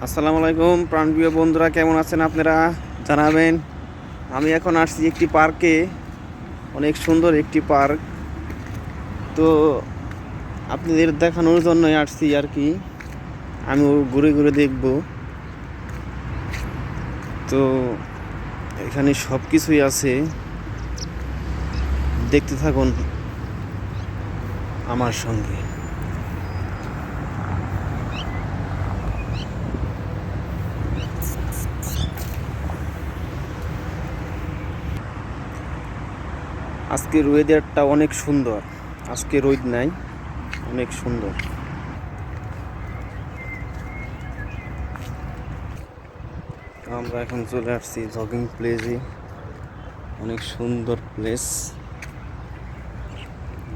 আসসালামু আলাইকুম প্রাণপ্রিয় বন্ধুরা, কেমন আছেন আপনারা জানাবেন। আমি এখন আসছি একটি পার্কে, অনেক সুন্দর একটি পার্ক। তো আপনাদের দেখানোর জন্যই আসছি আর কি। আমি ঘুরে ঘুরে দেখব। তো এখানে সব কিছুই আছে, দেখতে থাকুন আমার সঙ্গে। আজকের ওয়েদারটা অনেক সুন্দর, আজকে রোদ নাই, অনেক সুন্দর। আমরা এখন চলে আসছি জগিং প্লেসে, অনেক সুন্দর প্লেস।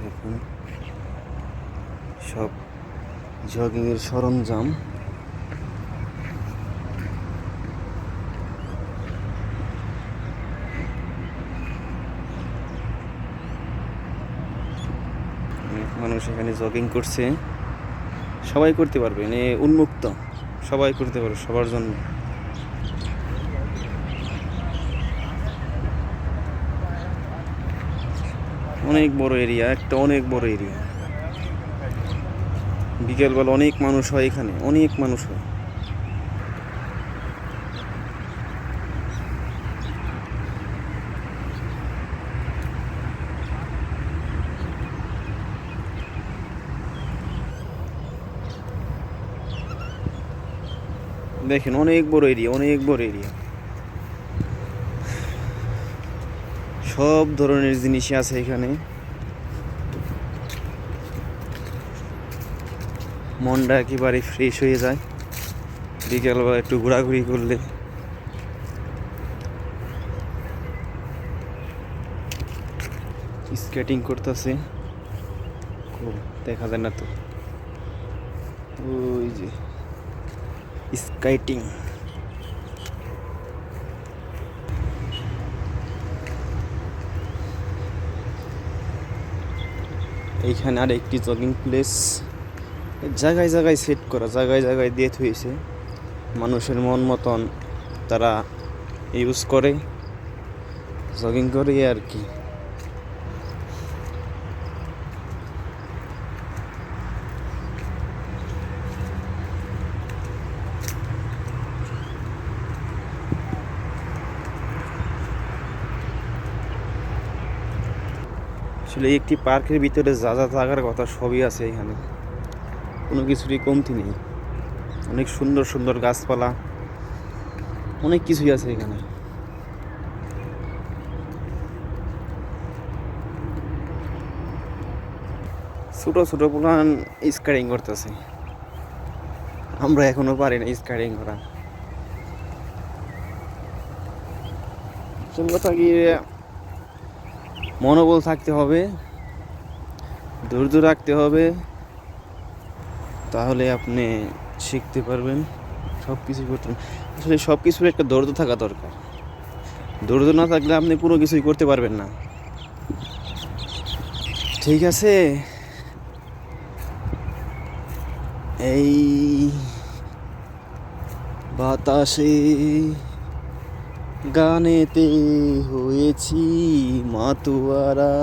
দেখুন সব জগিংয়ের সরঞ্জাম। অনেক মানুষ এখানে জগিং করছে, সবাই করতে পারবে, উন্মুক্ত, সবাই করতে পারবে, সবার জন্য। অনেক বড় এরিয়া, একটা অনেক বড় এরিয়া। বিকেলবেলা অনেক মানুষ হয় এখানে, অনেক মানুষ হয়। দেখেন অনেক বড় এরিয়া, অনেক বড় এরিয়া। সব ধরনের জিনিসই আছে এখানে। মনটা একেবারে ফ্রেশ হয়ে যায় বিকেলবেলা একটু ঘোরাঘুরি করলে। স্কেটিং করতেছে, খুব দেখা যায় না তো, ওই যে স্কেটিং। এইখানে আর একটি জগিং প্লেস, জায়গায় জায়গায় সেট করা, জায়গায় জায়গায় দিয়ে থুয়েছে। মানুষের মন মতন তারা ইউজ করে, জগিং করে আর কি। আসলে একটি পার্কের ভিতরে যা যা থাকার কথা সবই আছে এখানে, কোনো কিছুরই কমতি নেই। অনেক সুন্দর সুন্দর গাছপালা, অনেক কিছুই আছে এখানে। ছোট ছোট প্লান স্কেটিং করতেছে, আমরা এখনো পারি না স্কেটিং করা। আসল কথা কি, মনোবল থাকতে হবে, ধৈর্য রাখতে হবে, তাহলে আপনি শিখতে পারবেন, সব কিছু করতে। আসলে সব কিছুর একটা ধৈর্য থাকা দরকার। ধৈর্য না থাকলে আপনি কোনো কিছুই করতে পারবেন না। ঠিক আছে, এই বাতাসে গানেতে হয়েছি মাতোয়ারা।